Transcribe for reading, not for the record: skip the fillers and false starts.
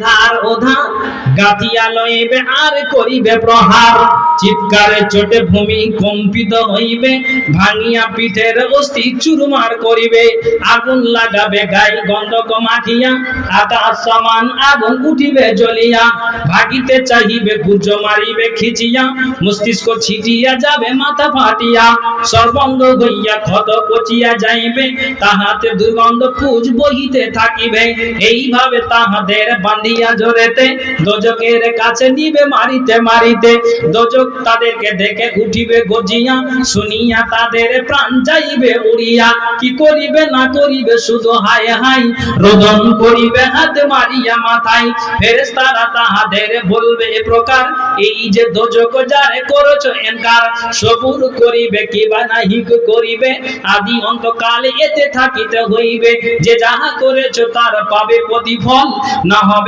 ধার ওধা গাথিয়া লইবে আর করিবে প্রহার, চিৎকারে চোটে ভূমি কম্পিত হইবে, ভাঙিয়া পিঠের অস্থি চুরমার করিবে। আগুন লাগাবে গায়ে গন্ধক মাখিয়া, আকাশ সমান আগুন উঠিবে জ্বলিয়া, ভাগিতে চাহিবে গুজ মারিবে খিচিয়া, মস্তিষ্ক ছিটিয়া যাবে মাথা ফাটিয়া, সর্বঙ্গ হইয়া ক্ষত পচিয়া যাইবে, তাহাতে দুর্গন্ধ পুজ বহিতে থাকিবে। এইভাবে তাহাদের বান্ধিয়া জোরেতে দোজকের কাছে নিবে মারিতে মারিতে, দোজক তাদেরকে দেখে উঠিবে গজিয়া, শুনিয়া তাদের প্রাণ যাইবে উড়িয়া। কি করিবে না করিবে শুধু হায় হায়, রোদন করিবে হাত মারিয়া মাথায়। ফেরেশতারা তাহাদের বলবে এ প্রকার, এই যে দোজক যারে করেছ এনকার, সবুর করিবে কিবা নাহি করিবে, আদি অন্তকালে এতে থাকিতে হইবে। যে যাহা করেছ তার পাবে প্রতিফল, না হবে